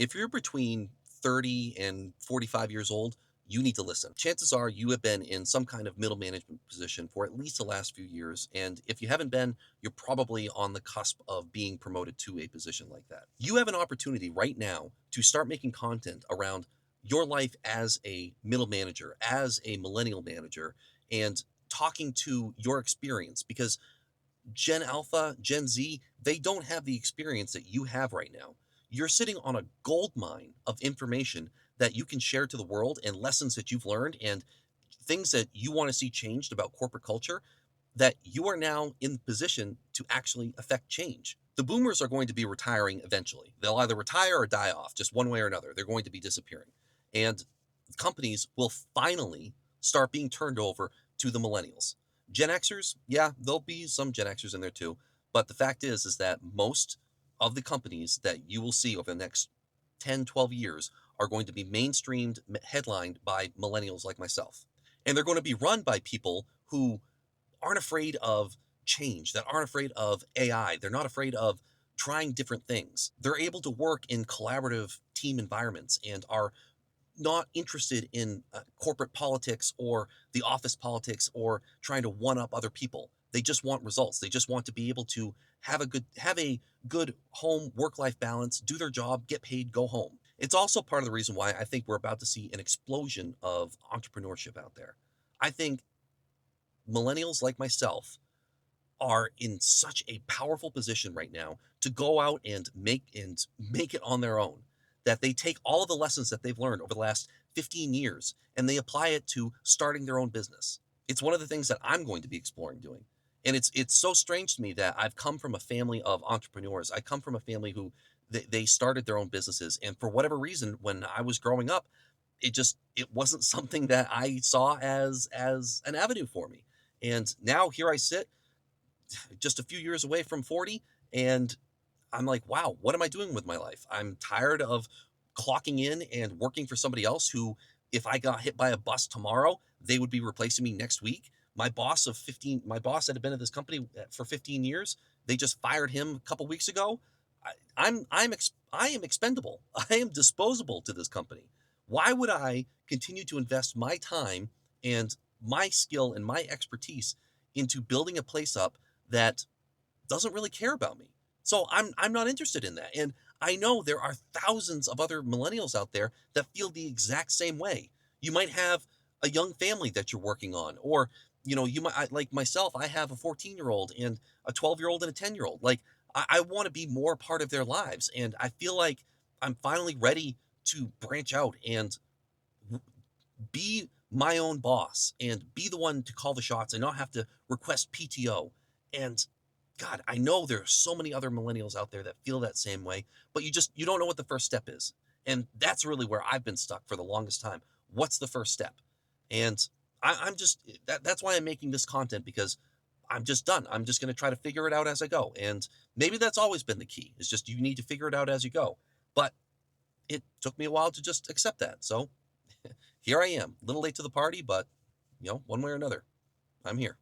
If you're between 30 and 45 years old, you need to listen. Chances are you have been in some kind of middle management position for at least the last few years. And if you haven't been, you're probably on the cusp of being promoted to a position like that. You have an opportunity right now to start making content around your life as a middle manager, as a millennial manager, and talking to your experience because Gen Alpha, Gen Z, they don't have the experience that you have right now. You're sitting on a gold mine of information that you can share to the world and lessons that you've learned and things that you want to see changed about corporate culture that you are now in position to actually affect change. The boomers are going to be retiring eventually. They'll either retire or die off, just one way or another. They're going to be disappearing. And companies will finally start being turned over to the millennials. Gen Xers, yeah, there'll be some Gen Xers in there too. But the fact is that most of the companies that you will see over the next 10, 12 years are going to be mainstreamed, headlined by millennials like myself. And they're going to be run by people who aren't afraid of change, that aren't afraid of AI. They're not afraid of trying different things. They're able to work in collaborative team environments and are not interested in corporate politics or the office politics or trying to one up other people. They just want results. They just want to be able to have a good home work life balance, do their job, get paid, go home. It's also part of the reason why I think we're about to see an explosion of entrepreneurship out there. I think millennials like myself are in such a powerful position right now to go out and make it on their own, that they take all of the lessons that they've learned over the last 15 years and they apply it to starting their own business. It's one of the things that I'm going to be exploring doing. And it's so strange to me that I've come from a family of entrepreneurs. I come from a family who they started their own businesses, and for whatever reason when I was growing up, it wasn't something that I saw as an avenue for me. And now here I sit just a few years away from 40, and I'm like, wow, what am I doing with my life? I'm tired of clocking in and working for somebody else who, if I got hit by a bus tomorrow, they would be replacing me next week. My boss that had been at this company for 15 years, they just fired him a couple weeks ago. I am expendable. I am disposable to this company. Why would I continue to invest my time and my skill and my expertise into building a place up that doesn't really care about me? So I'm not interested in that. And I know there are thousands of other millennials out there that feel the exact same way. You might have a young family that you're working on, or you might like myself. I have a 14-year-old and a 12-year-old and a 10-year-old. Like I want to be more part of their lives, and I feel like I'm finally ready to branch out and be my own boss and be the one to call the shots and not have to request PTO. And God, I know there are so many other millennials out there that feel that same way, but you don't know what the first step is. And that's really where I've been stuck for the longest time. What's the first step? And I'm just that's why I'm making this content, because I'm just done. I'm just going to try to figure it out as I go. And maybe that's always been the key. It's just you need to figure it out as you go. But it took me a while to just accept that. So here I am, a little late to the party, but one way or another, I'm here.